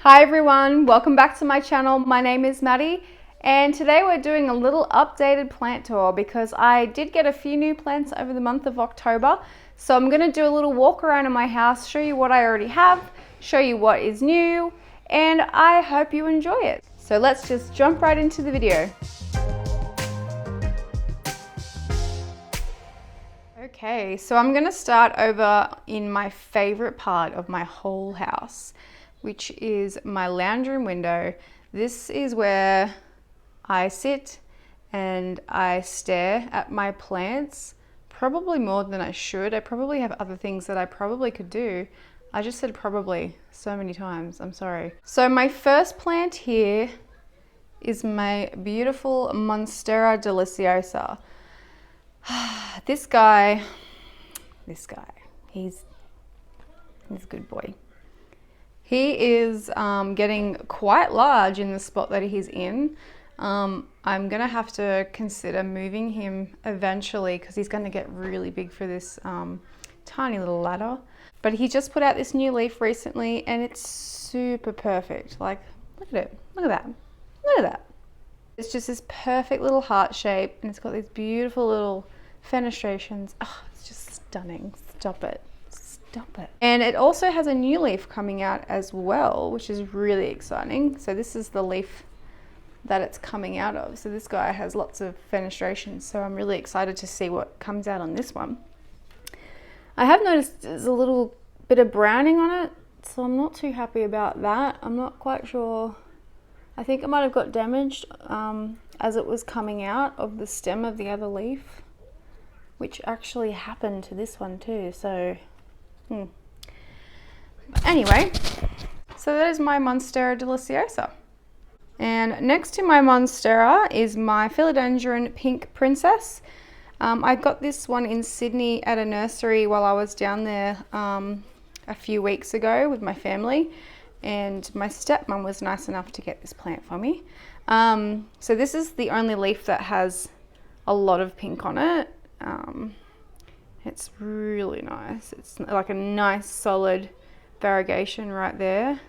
Hi everyone, welcome back to my channel. My name is Maddie and today we're doing a little updated plant tour because I did get a few new plants over the month of October. So I'm going to do a little walk around in my house, show you what I already have, show you what is new, and I hope you enjoy it. So let's just jump right into the video. Okay, so I'm going to start over in my favorite part of my whole house, which is my lounge room window. This is where I sit and I stare at my plants, probably more than I should. I probably have other things that I probably could do. I just said probably so many times, I'm sorry. So my first plant here is my beautiful Monstera deliciosa. This guy, he's a good boy. He is getting quite large in the spot that he's in. I'm gonna have to consider moving him eventually because he's gonna get really big for this tiny little ladder. But he just put out this new leaf recently and it's super perfect. Like, look at it, look at that, look at that. It's just this perfect little heart shape and it's got these beautiful little fenestrations. Oh, it's just stunning, stop it. Stop it. And it also has a new leaf coming out as well, which is really exciting. So this is the leaf that it's coming out of. So this guy has lots of fenestrations. So I'm really excited to see what comes out on this one. I have noticed there's a little bit of browning on it. So I'm not too happy about that. I'm not quite sure. I think it might have got damaged as it was coming out of the stem of the other leaf, which actually happened to this one too. So anyway, so that is my Monstera deliciosa. And next to my Monstera is my Philodendron Pink Princess. I got this one in Sydney at a nursery while I was down there a few weeks ago with my family, and my stepmom was nice enough to get this plant for me. So this is the only leaf that has a lot of pink on it. It's really nice. It's like a nice solid variegation right there.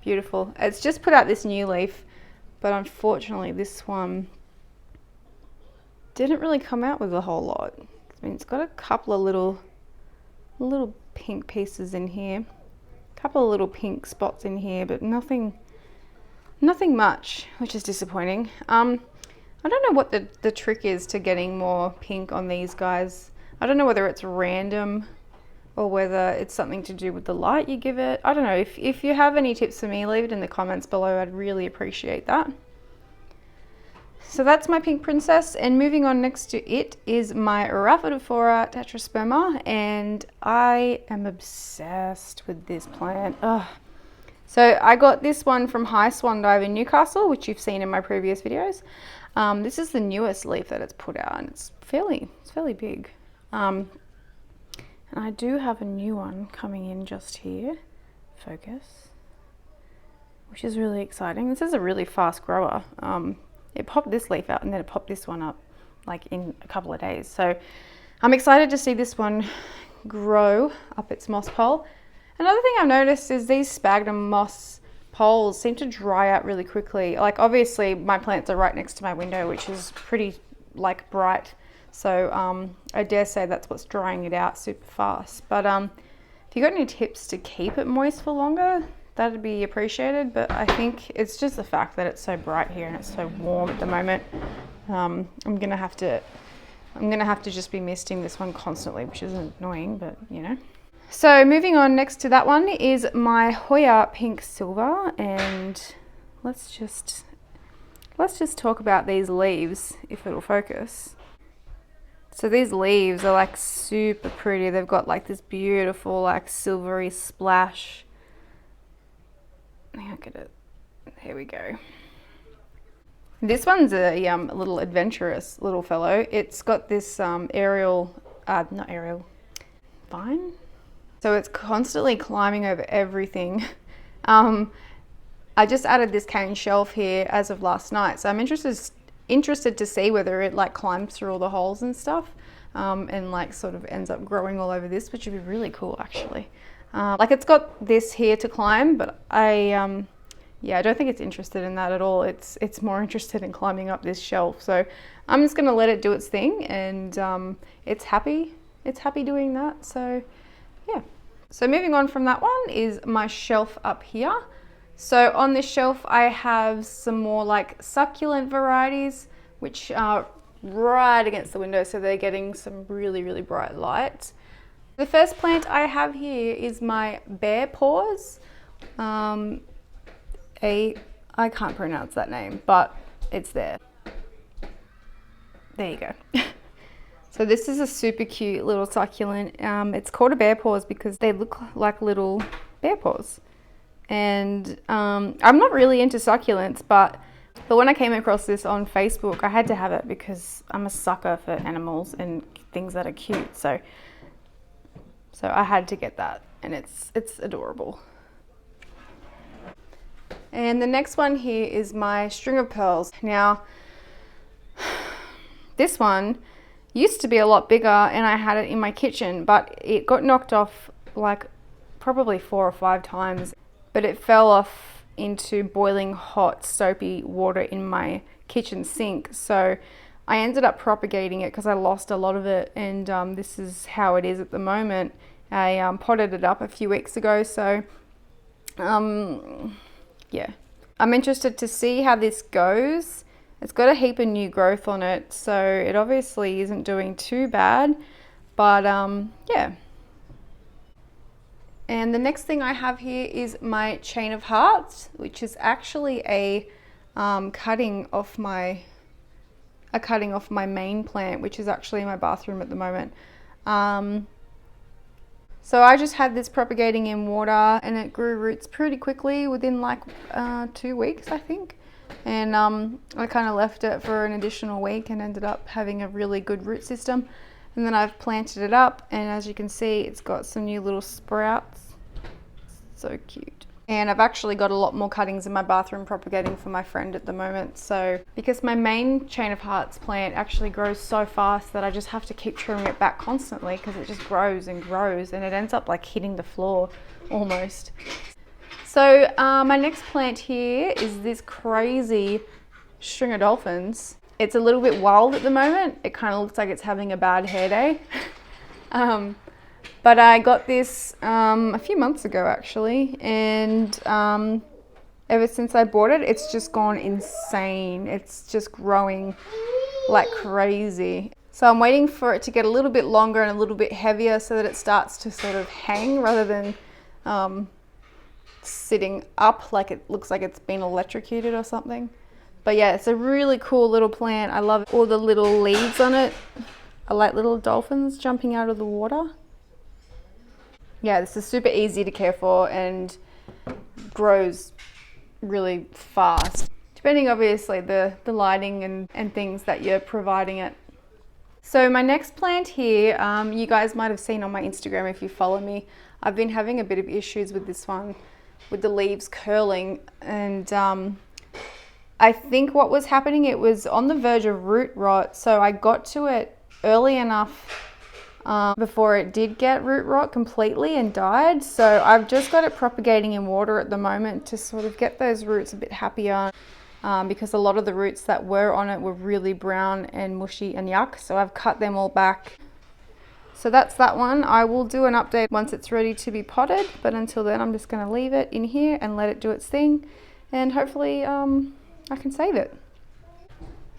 Beautiful. It's just put out this new leaf, but unfortunately this one didn't really come out with a whole lot. I mean, it's got a couple of little pink pieces in here, a couple of little pink spots in here, but nothing much, which is disappointing. I don't know what the trick is to getting more pink on these guys. I don't know whether it's random or whether it's something to do with the light you give it. I don't know. If you have any tips for me, leave it in the comments below. I'd really appreciate that. So that's my Pink Princess, and moving on next to it is my Rhaphidophora tetrasperma, and I am obsessed with this plant. Ugh. So I got this one from Swan in Newcastle, which you've seen in my previous videos. This is the newest leaf that it's put out, and it's fairly big. And I do have a new one coming in just here, focus, which is really exciting. This is a really fast grower. It popped this leaf out and then it popped this one up like in a couple of days. So I'm excited to see this one grow up its moss pole. Another thing I've noticed is these sphagnum moss poles seem to dry out really quickly. Like, obviously my plants are right next to my window, which is pretty like bright. So I dare say that's what's drying it out super fast. But if you got any tips to keep it moist for longer, that'd be appreciated. But I think it's just the fact that it's so bright here and it's so warm at the moment. I'm gonna have to just be misting this one constantly, which is annoying, but you know. So moving on, next to that one is my Hoya Pink Silver, and let's just talk about these leaves if it'll focus. So these leaves are like super pretty. They've got like this beautiful like silvery splash. Look at it. Here we go. This one's a little adventurous little fellow. It's got this not aerial vine. So it's constantly climbing over everything. I just added this cane shelf here as of last night. So I'm interested to see whether it like climbs through all the holes and stuff and like sort of ends up growing all over this, which would be really cool actually. Like it's got this here to climb, but yeah, I don't think it's interested in that at all. It's more interested in climbing up this shelf. So I'm just gonna let it do its thing, and it's happy doing that. So yeah. So moving on from that one is my shelf up here. So on this shelf I have some more like succulent varieties, which are right against the window, so they're getting some really, really bright light. The first plant I have here is my bear paws. I can't pronounce that name, but it's there. There you go. So this is a super cute little succulent. It's called a bear paws because they look like little bear paws. And I'm not really into succulents, but when I came across this on Facebook, I had to have it because I'm a sucker for animals and things that are cute. So I had to get that, and it's adorable. And the next one here is my string of pearls. Now, this one used to be a lot bigger and I had it in my kitchen, but it got knocked off like probably 4 or 5 times, but it fell off into boiling hot soapy water in my kitchen sink. So I ended up propagating it because I lost a lot of it, and this is how it is at the moment. I potted it up a few weeks ago, so yeah, I'm interested to see how this goes. It's got a heap of new growth on it, so it obviously isn't doing too bad, but yeah. And the next thing I have here is my chain of hearts, which is actually a cutting off my main plant, which is actually in my bathroom at the moment. So I just had this propagating in water, and it grew roots pretty quickly within like 2 weeks, I think. And I kind of left it for an additional week and ended up having a really good root system. And then I've planted it up, and as you can see, it's got some new little sprouts. So cute. And I've actually got a lot more cuttings in my bathroom propagating for my friend at the moment. So because my main chain of hearts plant actually grows so fast that I just have to keep trimming it back constantly because it just grows and grows, and it ends up like hitting the floor almost. So my next plant here is this crazy string of dolphins. It's a little bit wild at the moment. It kind of looks like it's having a bad hair day. But I got this a few months ago actually, and ever since I bought it, it's just gone insane. It's just growing like crazy. So I'm waiting for it to get a little bit longer and a little bit heavier so that it starts to sort of hang rather than sitting up like it looks like it's been electrocuted or something. But yeah, it's a really cool little plant. I love all the little leaves on it. I like little dolphins jumping out of the water. Yeah, this is super easy to care for and grows really fast, depending obviously the lighting and things that you're providing it. So my next plant here, you guys might have seen on my Instagram if you follow me. I've been having a bit of issues with this one, with the leaves curling, and I think what was happening, it was on the verge of root rot, so I got to it early enough before it did get root rot completely and died. So I've just got it propagating in water at the moment to sort of get those roots a bit happier, because a lot of the roots that were on it were really brown and mushy and yuck, so I've cut them all back. So that's that one. I will do an update once it's ready to be potted, but until then I'm just going to leave it in here and let it do its thing, and hopefully I can save it.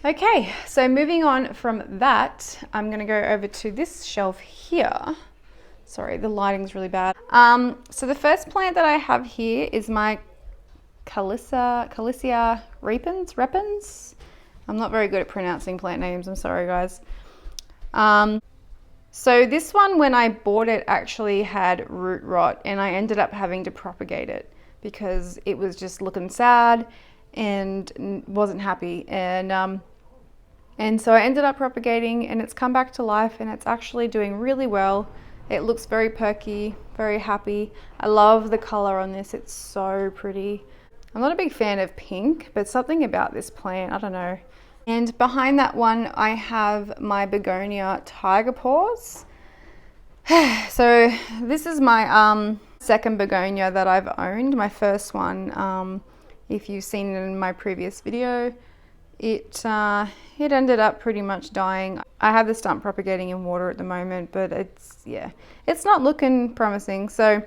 Okay, so moving on from that, I'm going to go over to this shelf here. Sorry, the lighting's really bad. So the first plant that I have here is my Calissia repens. I'm not very good at pronouncing plant names, I'm sorry guys. So this one, when I bought it, actually had root rot, and I ended up having to propagate it because it was just looking sad and wasn't happy, and so I ended up propagating, and it's come back to life, and it's actually doing really well. It looks very perky, very happy. I love the color on this, it's so pretty. I'm not a big fan of pink, but something about this plant, I don't know. And behind that one, I have my begonia tiger paws. So this is my Second begonia that I've owned. My first one, if you've seen it in my previous video, it ended up pretty much dying. I have the stump propagating in water at the moment, but it's not looking promising. So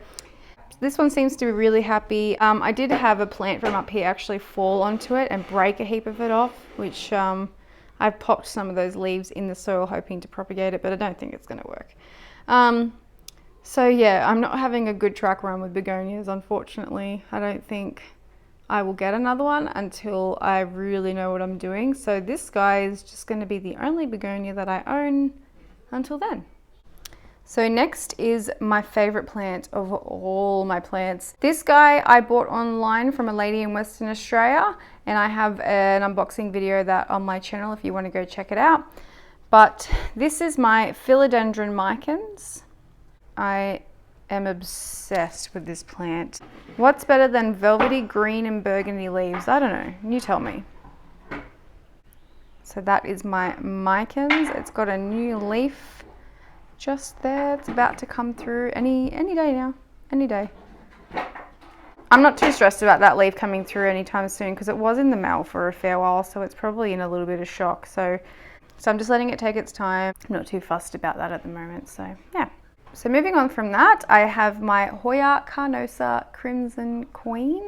this one seems to be really happy. I did have a plant from up here actually fall onto it and break a heap of it off, which I've popped some of those leaves in the soil hoping to propagate it, but I don't think it's going to work. So yeah, I'm not having a good track run with begonias, unfortunately. I don't think I will get another one until I really know what I'm doing. So this guy is just going to be the only begonia that I own until then. So next is my favorite plant of all my plants. This guy I bought online from a lady in Western Australia, and I have an unboxing video of that on my channel if you want to go check it out. But this is my Philodendron micans. I am obsessed with this plant. What's better than velvety green and burgundy leaves? I don't know, you tell me. So that is my micans. It's got a new leaf just there. It's about to come through any day now, any day. I'm not too stressed about that leaf coming through anytime soon because it was in the mail for a fair while, so it's probably in a little bit of shock. So I'm just letting it take its time. I'm not too fussed about that at the moment, so yeah. So moving on from that, I have my Hoya Carnosa Crimson Queen.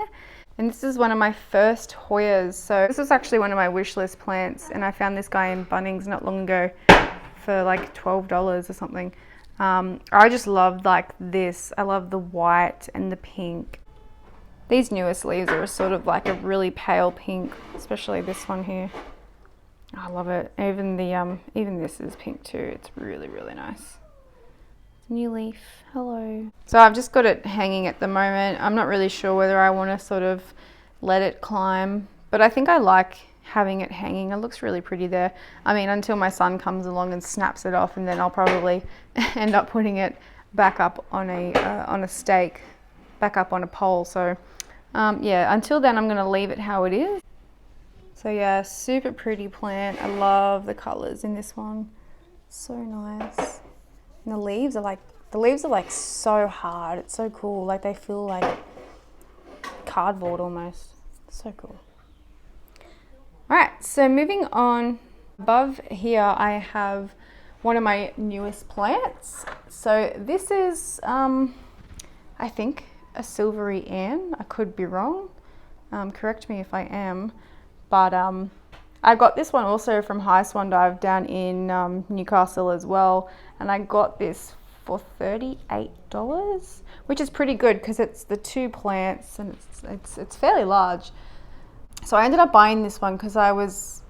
And this is one of my first Hoyas. So this was actually one of my wish list plants, and I found this guy in Bunnings not long ago for like $12 or something. I just love like this. I love the white and the pink. These newest leaves are sort of like a really pale pink, especially this one here. I love it. Even this is pink too. It's really, really nice. New leaf, hello. So I've just got it hanging at the moment. I'm not really sure whether I want to sort of let it climb, but I think I like having it hanging. It looks really pretty there. I mean, until my son comes along and snaps it off, and then I'll probably end up putting it back up on a stake, back up on a pole. So yeah, until then I'm going to leave it how it is. So yeah, super pretty plant. I love the colors in this one. So nice. And the leaves are like so hard. It's so cool. Like they feel like cardboard almost. So cool. All right, so moving on. Above here I have one of my newest plants. So this is I think a silvery Ann. I could be wrong. Correct me if I am. But I got this one also from High Swan Dive down in Newcastle as well, and I got this for $38, which is pretty good because it's the two plants and it's fairly large. So I ended up buying this one because I was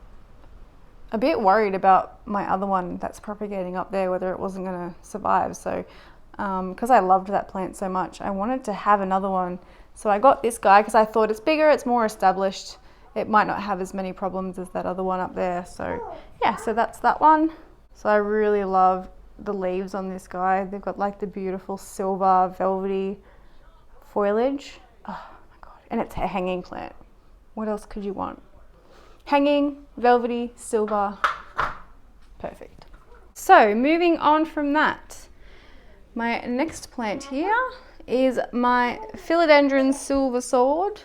a bit worried about my other one that's propagating up there, whether it wasn't going to survive. So because I loved that plant so much, I wanted to have another one. So I got this guy because I thought it's bigger, it's more established. It might not have as many problems as that other one up there. So yeah, so that's that one. So I really love the leaves on this guy. They've got like the beautiful silver velvety foliage. Oh my God. And it's a hanging plant. What else could you want? Hanging, velvety, silver, perfect. So moving on from that, my next plant here is my Philodendron Silver Sword.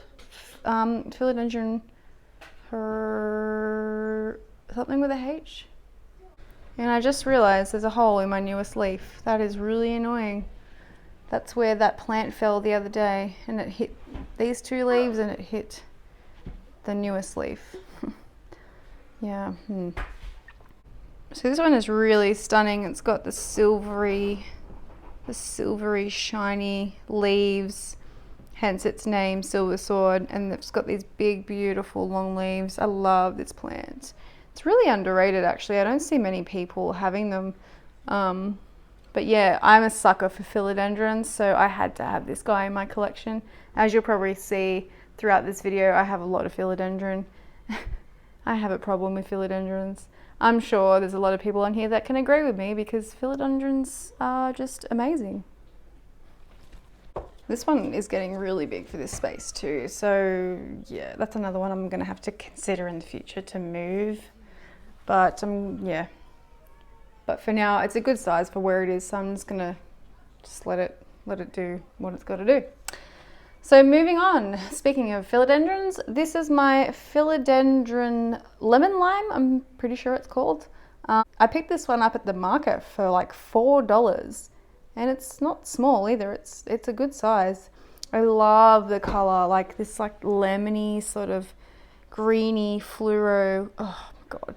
Philodendron something with a H. And I just realized there's a hole in my newest leaf. That is really annoying. That's where that plant fell the other day, and it hit these two leaves and it hit the newest leaf. Yeah. So this one is really stunning. It's got the silvery shiny leaves, hence its name, Silver Sword, and it's got these big, beautiful, long leaves. I love this plant. It's really underrated, actually. I don't see many people having them. But yeah, I'm a sucker for philodendrons, so I had to have this guy in my collection. As you'll probably see throughout this video, I have a lot of philodendron. I have a problem with philodendrons. I'm sure there's a lot of people on here that can agree with me because philodendrons are just amazing. This one is getting really big for this space too, so yeah, that's another one I'm gonna have to consider in the future to move. But yeah, but for now it's a good size for where it is, so I'm just gonna let it let it do what it's got to do. So moving on, speaking of philodendrons, this is my philodendron lemon lime, I'm pretty sure it's called. I picked this one up at the market for like $4, and it's not small either, it's a good size. I love the color, like this like lemony sort of greeny fluoro, oh my god.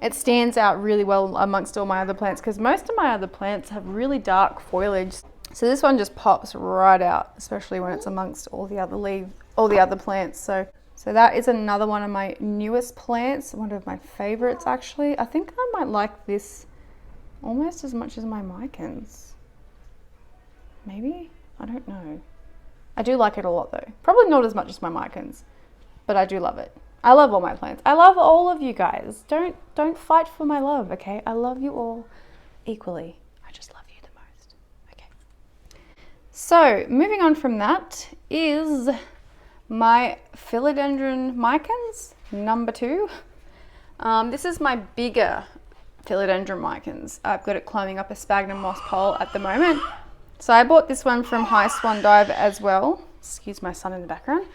It stands out really well amongst all my other plants because most of my other plants have really dark foliage. So this one just pops right out, especially when it's amongst all the other leaves, all the other plants. So that is another one of my newest plants, one of my favorites actually. I think I might like this almost as much as my micans. Maybe? I don't know. I do like it a lot though. Probably not as much as my micans, but I do love it. I love all my plants. I love all of you guys. Don't fight for my love, okay? I love you all equally. I just love you the most. Okay. So moving on from that is my philodendron micans, number 2. This is my bigger philodendron micans. I've got it climbing up a sphagnum moss pole at the moment. So I bought this one from Swan as well. Excuse my son in the background.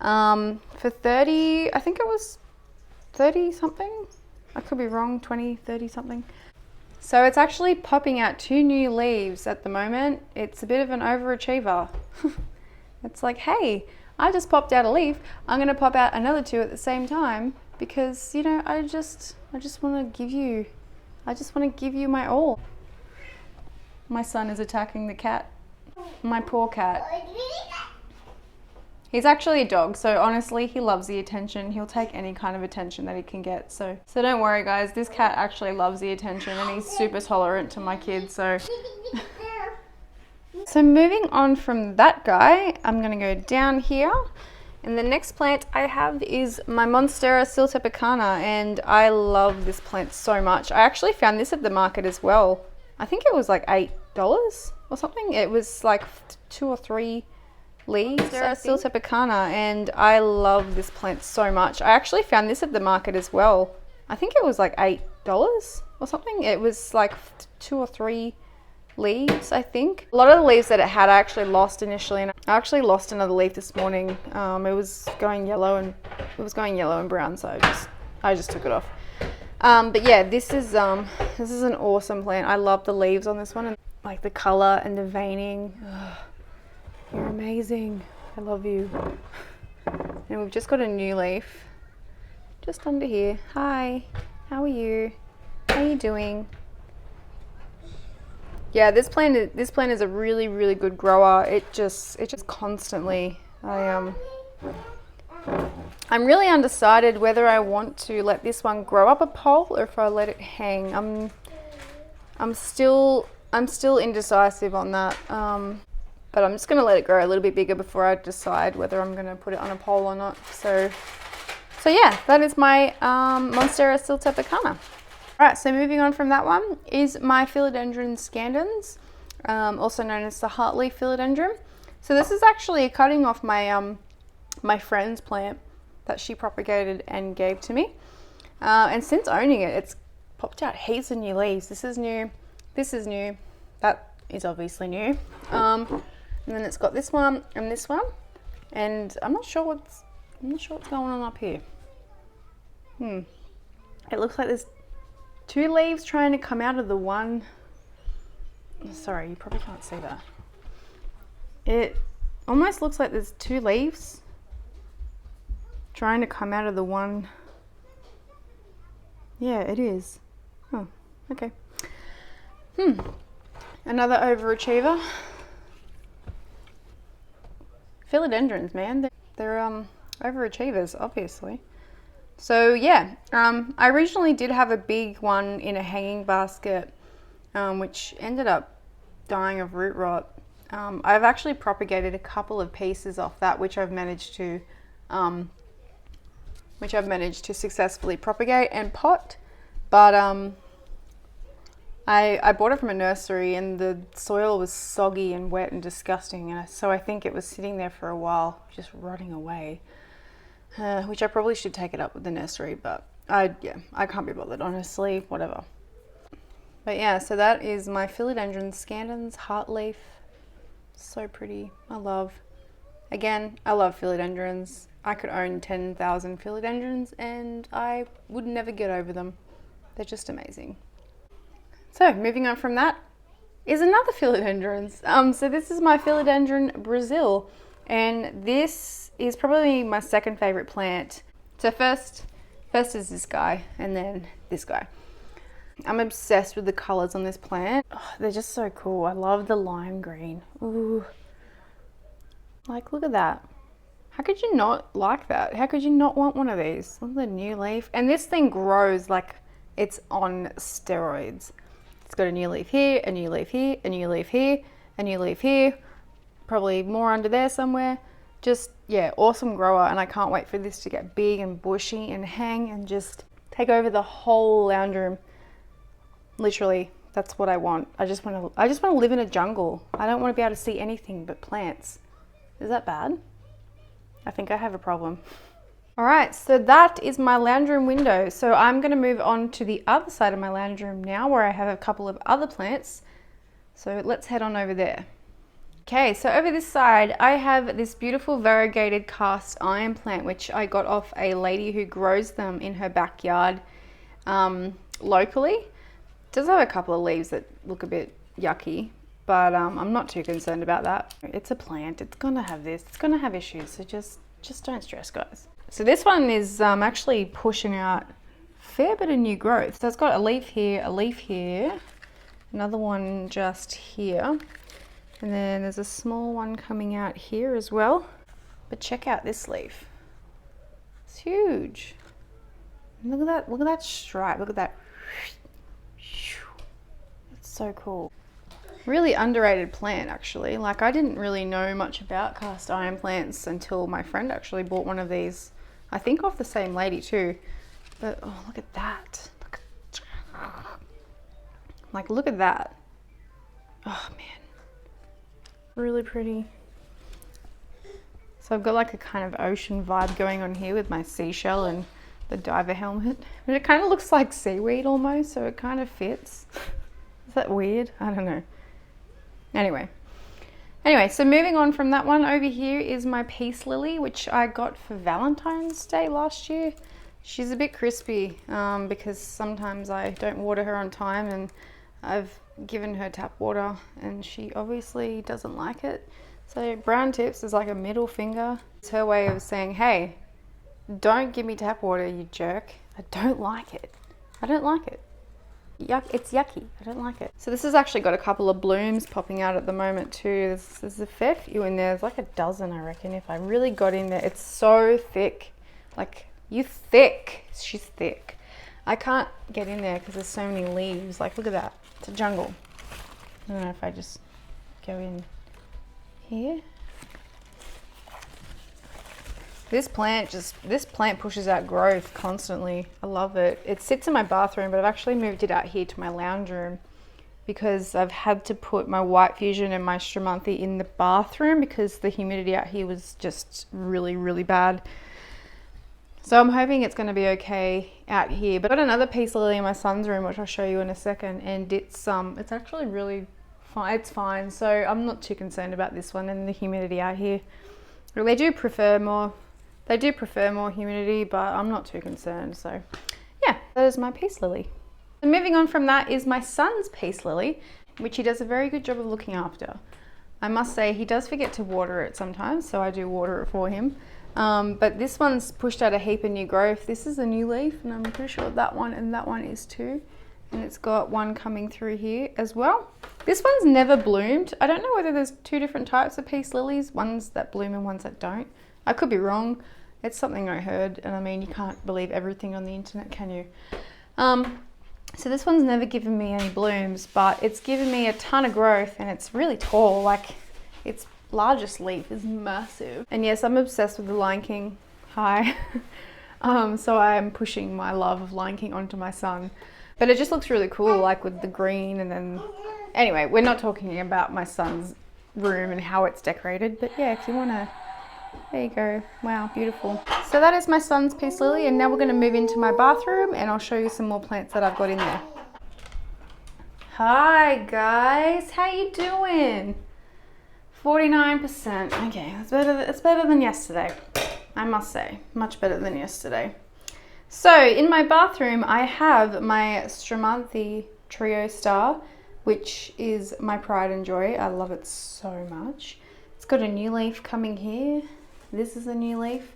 For 30, I think it was 30 something. I could be wrong, 20, 30 something. So it's actually popping out 2 new leaves at the moment. It's a bit of an overachiever. It's like, hey, I just popped out a leaf. I'm going to pop out another 2 at the same time because, you know, I just want to give you my all. My son is attacking the cat. My poor cat. He's actually a dog, so honestly, he loves the attention. He'll take any kind of attention that he can get. So don't worry, guys. This cat actually loves the attention, and he's super tolerant to my kids. So moving on from that guy, I'm gonna go down here, and the next plant I have is my Monstera siltepecana, and I love this plant so much. I actually found this at the market as well. I think it was like $8 or something. It was like 2 or 3 leaves. Monstera siltepecana, and I love this plant so much. I actually found this at the market as well. I think it was like $8 or something. It was like 2 or 3 leaves, I think. A lot of the leaves that it had I actually lost initially, and I actually lost another leaf this morning. It was going yellow and brown, so I just took it off. But yeah, this is an awesome plant. I love the leaves on this one, and like the color and the veining. Ugh, you're amazing. I love you. And we've just got a new leaf just under here. Hi, how are you? How are you doing? Yeah, this plant is a really, really good grower. It just constantly, I'm really undecided whether I want to let this one grow up a pole or if I let it hang. I'm still indecisive on that. But I'm just going to let it grow a little bit bigger before I decide whether I'm going to put it on a pole or not. So yeah, that is my Monstera siltepecana. Alright, so moving on from that one is my Philodendron scandens, also known as the heartleaf philodendron. So this is actually a cutting off my my friend's plant that she propagated and gave to me. And since owning it, it's popped out heaps of new leaves. This is new. This is new. That is obviously new. And then it's got this one and this one, and I'm not sure what's going on up here. It looks like there's 2 leaves trying to come out of the one. Sorry, you probably can't see that. It almost looks like there's 2 leaves trying to come out of the one. Yeah, it is. Oh, okay. Another overachiever. Philodendrons, man, they're overachievers, obviously. So yeah, I originally did have a big one in a hanging basket, which ended up dying of root rot. I've actually propagated a couple of pieces off that, which I've managed to successfully propagate and pot. But I bought it from a nursery, and the soil was soggy and wet and disgusting, and so I think it was sitting there for a while, just rotting away. Which I probably should take it up with the nursery, but I can't be bothered, honestly, whatever. But yeah, so that is my Philodendron scandens heartleaf So pretty. I love philodendrons. I could own 10,000 philodendrons and I would never get over them. They're just amazing. So moving on from that is another philodendrons. So this is my Philodendron Brazil, and this is probably my second favorite plant. So first is this guy, and then this guy. I'm obsessed with the colors on this plant. Oh, they're just so cool. I love the lime green. Ooh. Like, look at that. How could you not like that? How could you not want one of these? Look at the new leaf. And this thing grows like it's on steroids. It's got a new leaf here, a new leaf here, a new leaf here, a new leaf here. Probably more under there somewhere. Just, yeah, awesome grower. And I can't wait for this to get big and bushy and hang and just take over the whole lounge room. Literally, that's what I want. I just want to live in a jungle. I don't want to be able to see anything but plants. Is that bad? I think I have a problem. All right, so that is my lounge room window. So I'm going to move on to the other side of my lounge room now, where I have a couple of other plants. So let's head on over there. Okay, so over this side, I have this beautiful variegated cast iron plant, which I got off a lady who grows them in her backyard locally. It does have a couple of leaves that look a bit yucky, but I'm not too concerned about that. It's a plant, it's gonna have this, it's gonna have issues, so just don't stress, guys. So this one is actually pushing out a fair bit of new growth. So it's got a leaf here, another one just here, and then there's a small one coming out here as well. But check out this leaf. It's huge. Look at that stripe, look at that. It's so cool. Really underrated plant, actually. Like, I didn't really know much about cast iron plants until my friend actually bought one of these. I think off the same lady too. But oh, look at that. Look at that. Oh man, really pretty. So I've got like a kind of ocean vibe going on here with my seashell and the diver helmet. But it kind of looks like seaweed almost, so it kind of fits. Is that weird? I don't know. Anyway, so moving on from that one, over here is my peace lily, which I got for Valentine's Day last year. She's a bit crispy because sometimes I don't water her on time, and I've given her tap water and she obviously doesn't like it. So brown tips is like a middle finger. It's her way of saying, hey, don't give me tap water, you jerk. I don't like it. I don't like it. Yuck, it's yucky. I don't like it. So this has actually got a couple of blooms popping out at the moment too. There's a fair few in there. There's like a dozen, I reckon, if I really got in there. It's so thick. Like, you thick. She's thick. I can't get in there because there's so many leaves. Like, look at that. It's a jungle. I don't know if I just go in here. This plant pushes out growth constantly. I love it. It sits in my bathroom, but I've actually moved it out here to my lounge room because I've had to put my white fusion and my Stramonthi in the bathroom because the humidity out here was just really, really bad. So I'm hoping it's going to be okay out here. But I've got another peace lily in my son's room, which I'll show you in a second, and it's actually really fine. It's fine. So I'm not too concerned about this one and the humidity out here. They do prefer more humidity, but I'm not too concerned. So yeah, that is my peace lily. And moving on from that is my son's peace lily, which he does a very good job of looking after. I must say he does forget to water it sometimes, so I do water it for him. But this one's pushed out a heap of new growth. This is a new leaf, and I'm pretty sure that one and that one is too. And it's got one coming through here as well. This one's never bloomed. I don't know whether there's two different types of peace lilies, ones that bloom and ones that don't. I could be wrong. It's something I heard, and I mean, you can't believe everything on the internet, can you? So this one's never given me any blooms, but it's given me a ton of growth, and it's really tall. Like, its largest leaf is massive. And yes, I'm obsessed with the Lion King. Hi. So I'm pushing my love of Lion King onto my son. But it just looks really cool, like with the green, and then... Anyway, we're not talking about my son's room and how it's decorated, but yeah, if you want to... There you go. Wow, beautiful. So that is my son's peace lily, and now we're going to move into my bathroom and I'll show you some more plants that I've got in there. Hi guys, how you doing? 49%. Okay, it's better than yesterday, I must say. Much better than yesterday. So in my bathroom, I have my Stramanthi Trio Star, which is my pride and joy. I love it so much. It's got a new leaf coming here. This is a new leaf.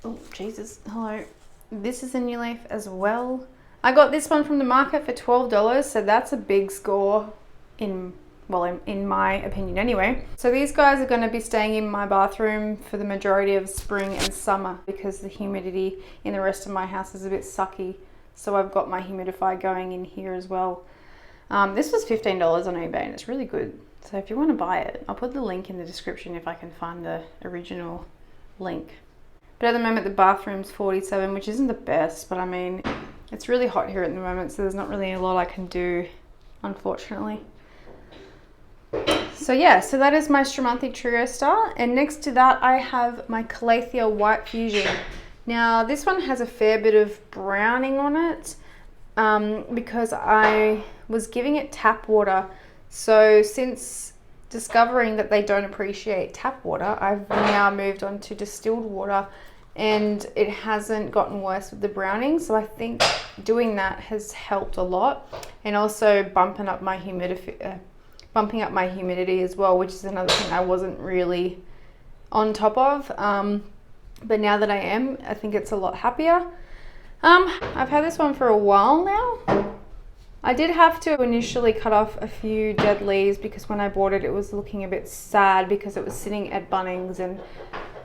Oh, Jesus, hello. This is a new leaf as well. I got this one from the market for $12, so that's a big score in my opinion anyway. So these guys are going to be staying in my bathroom for the majority of spring and summer because the humidity in the rest of my house is a bit sucky. So I've got my humidifier going in here as well. This was $15 on eBay and it's really good. So if you want to buy it, I'll put the link in the description if I can find the original link. But at the moment the bathroom's 47, which isn't the best, but I mean, it's really hot here at the moment, so there's not really a lot I can do, unfortunately. So yeah, so that is my Stramanthi Trio Star, and next to that I have my Calathea White Fusion. Now this one has a fair bit of browning on it because I was giving it tap water. So since discovering that they don't appreciate tap water, I've now moved on to distilled water, and it hasn't gotten worse with the browning. So I think doing that has helped a lot, and also bumping up my humidity as well, which is another thing I wasn't really on top of. But now that I am, I think it's a lot happier. I've had this one for a while now. I did have to initially cut off a few dead leaves because when I bought it, it was looking a bit sad because it was sitting at Bunnings, and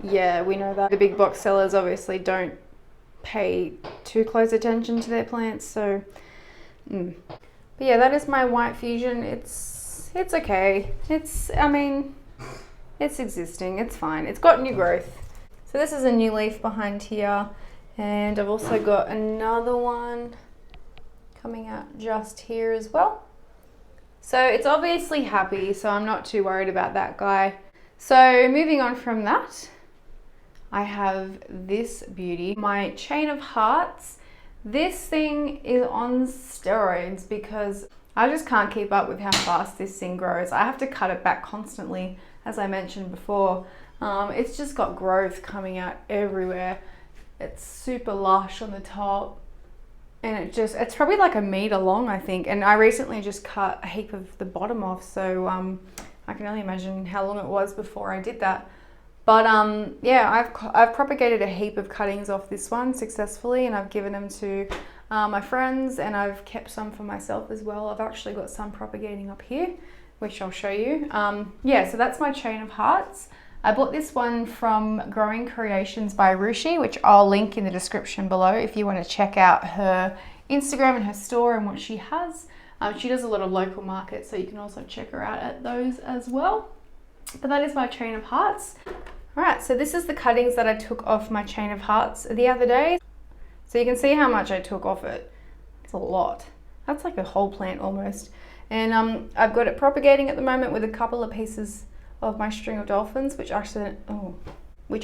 yeah, we know that the big box sellers obviously don't pay too close attention to their plants. So, but yeah, that is my White Fusion. It's okay. I mean, it's existing. It's fine. It's got new growth. So this is a new leaf behind here, and I've also got another one coming out just here as well. So it's obviously happy, so I'm not too worried about that guy. So moving on from that, I have this beauty, my Chain of Hearts. This thing is on steroids because I just can't keep up with how fast this thing grows. I have to cut it back constantly, as I mentioned before. It's just got growth coming out everywhere. It's super lush on the top, and it's probably like a meter long, I think. And I recently just cut a heap of the bottom off, so I can only imagine how long it was before I did that. But yeah, I've propagated a heap of cuttings off this one successfully, and I've given them to my friends, and I've kept some for myself as well. I've actually got some propagating up here, which I'll show you. Yeah, so that's my Chain of Hearts. I bought this one from Growing Creations by Rushi, which I'll link in the description below if you want to check out her Instagram and her store and what she has. She does a lot of local markets, so you can also check her out at those as well. But that is my Chain of Hearts. All right, so this is the cuttings that I took off my Chain of Hearts the other day. So you can see how much I took off it. It's a lot. That's like a whole plant almost. And I've got it propagating at the moment with a couple of pieces of my String of Dolphins, which I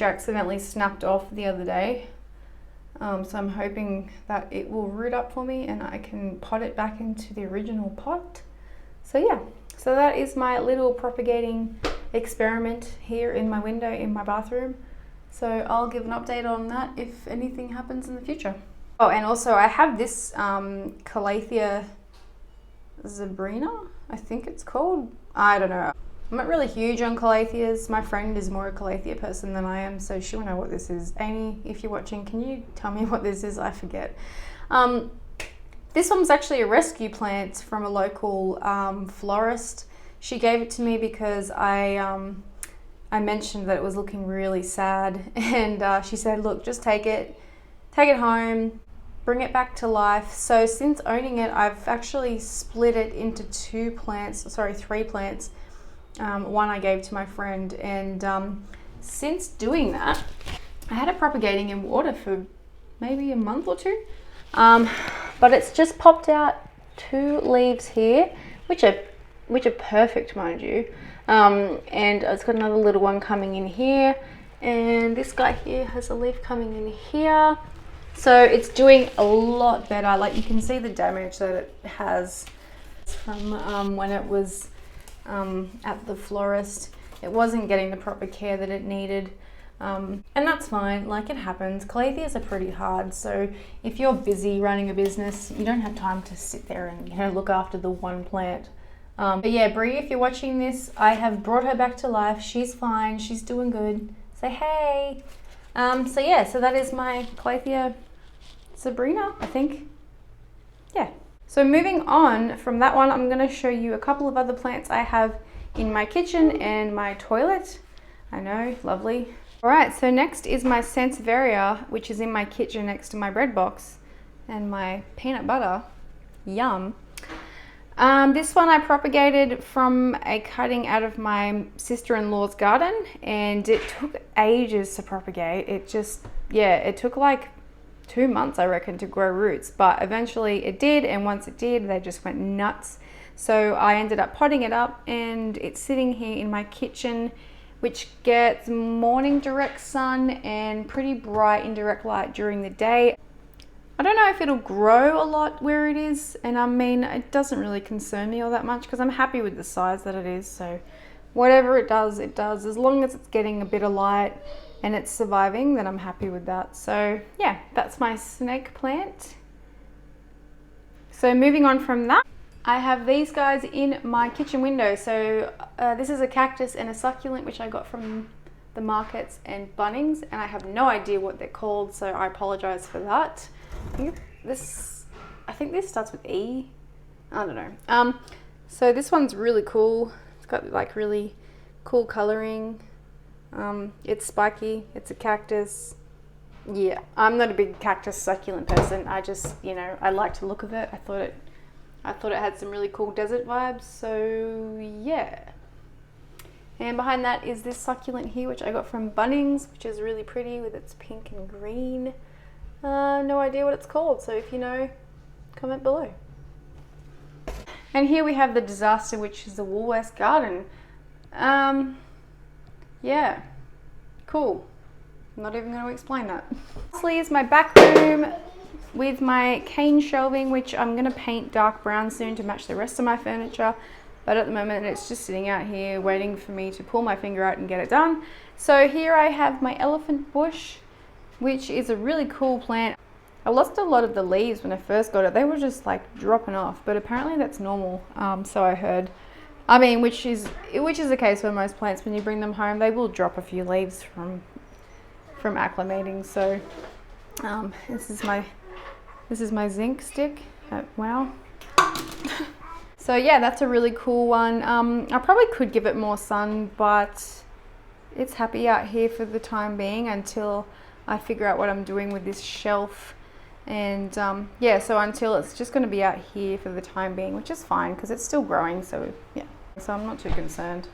accidentally snapped off the other day. So I'm hoping that it will root up for me and I can pot it back into the original pot. So yeah, so that is my little propagating experiment here in my window in my bathroom. So I'll give an update on that if anything happens in the future. Oh, and also I have this Calathea zebrina, I think it's called. I don't know. I'm not really huge on Calatheas. My friend is more a Calathea person than I am, so she will know what this is. Amy, if you're watching, can you tell me what this is? I forget. This one's actually a rescue plant from a local florist. She gave it to me because I mentioned that it was looking really sad, and she said, look, just take it home, bring it back to life. So since owning it, I've actually split it into three plants. One I gave to my friend, and since doing that, I had it propagating in water for maybe a month or two, but it's just popped out 2 leaves here, which are perfect, mind you, and it's got another little one coming in here, and this guy here has a leaf coming in here. So it's doing a lot better. Like, you can see the damage that it has from when it was at the florist, it wasn't getting the proper care that it needed. And that's fine, like, it happens. Calatheas are pretty hard, so if you're busy running a business, you don't have time to sit there and, you know, look after the one plant. But yeah, Brie, if you're watching this, I have brought her back to life. She's fine, she's doing good. Say hey. So yeah, so that is my Calathea Sabrina, I think. Yeah. So moving on from that one, I'm going to show you a couple of other plants I have in my kitchen and my toilet. I know, lovely. Alright, so next is my Sansevieria, which is in my kitchen next to my bread box and my peanut butter. Yum. This one I propagated from a cutting out of my sister-in-law's garden, and it took ages to propagate. It just, yeah, it took like 2 months, I reckon, to grow roots, but eventually it did, and once it did, they just went nuts. So I ended up potting it up, and it's sitting here in my kitchen, which gets morning direct sun and pretty bright indirect light during the day. I don't know if it'll grow a lot where it is, and I mean, it doesn't really concern me all that much because I'm happy with the size that it is, so whatever it does, it does. As long as it's getting a bit of light and it's surviving, then I'm happy with that. So yeah, that's my snake plant. So moving on from that, I have these guys in my kitchen window. So this is a cactus and a succulent, which I got from the markets and Bunnings, and I have no idea what they're called, so I apologize for that. I think this starts with E. I don't know. So this one's really cool. It's got like really cool coloring. It's spiky. It's a cactus. Yeah, I'm not a big cactus succulent person. I just, you know, I liked the look of it. I thought it had some really cool desert vibes, so yeah. And behind that is this succulent here, which I got from Bunnings, which is really pretty with its pink and green. No idea what it's called, so if you know, comment below. And here we have the disaster, which is the Woolworths garden. Yeah, cool. I'm not even going to explain that. Lastly is my back room with my cane shelving, which I'm going to paint dark brown soon to match the rest of my furniture. But at the moment it's just sitting out here waiting for me to pull my finger out and get it done. So here I have my elephant bush, which is a really cool plant. I lost a lot of the leaves when I first got it. They were just like dropping off, but apparently that's normal. So I heard. I mean, which is the case for most plants. When you bring them home, they will drop a few leaves from acclimating. So this is my zinc stick. Wow. So yeah, that's a really cool one. I probably could give it more sun, but it's happy out here for the time being until I figure out what I'm doing with this shelf. And yeah, so until it's just going to be out here for the time being, which is fine because it's still growing, so yeah, so I'm not too concerned.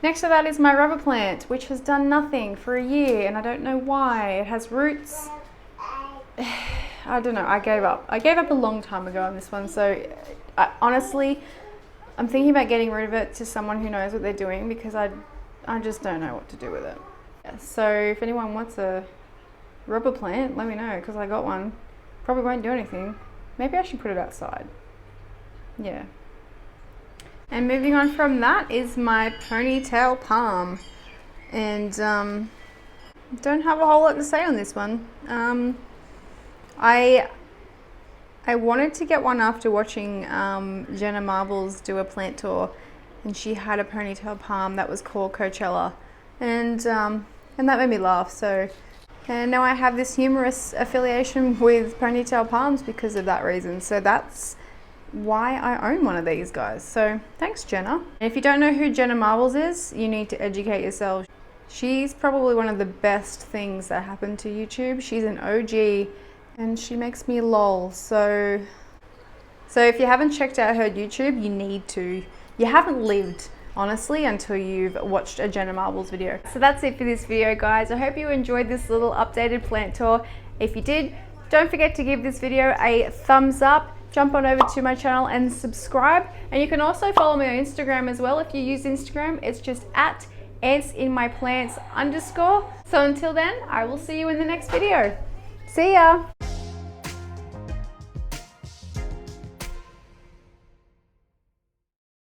Next to that is my rubber plant, which has done nothing for a year, and I don't know why. It has roots. I don't know, I gave up a long time ago on this one, so honestly, I'm thinking about getting rid of it to someone who knows what they're doing, because I just don't know what to do with it. Yeah, so if anyone wants a rubber plant, let me know, because I got one. Probably won't do anything. Maybe I should put it outside. Yeah. And moving on from that is my ponytail palm. And don't have a whole lot to say on this one. I wanted to get one after watching Jenna Marbels do a plant tour, and she had a ponytail palm that was called Coachella, and that made me laugh. So, and now I have this humorous affiliation with ponytail palms because of that reason. So that's why I own one of these guys. So thanks, Jenna. And if you don't know who Jenna Marbels is, you need to educate yourself. She's probably one of the best things that happened to YouTube. She's an OG. And she makes me lol. So if you haven't checked out her YouTube, you need to. You haven't lived, honestly, until you've watched a Jenna Marbels video. So that's it for this video, guys. I hope you enjoyed this little updated plant tour. If you did, don't forget to give this video a thumbs up. Jump on over to my channel and subscribe. And you can also follow me on Instagram as well. If you use Instagram, it's just @antsinmyplants_. So until then, I will see you in the next video. See ya!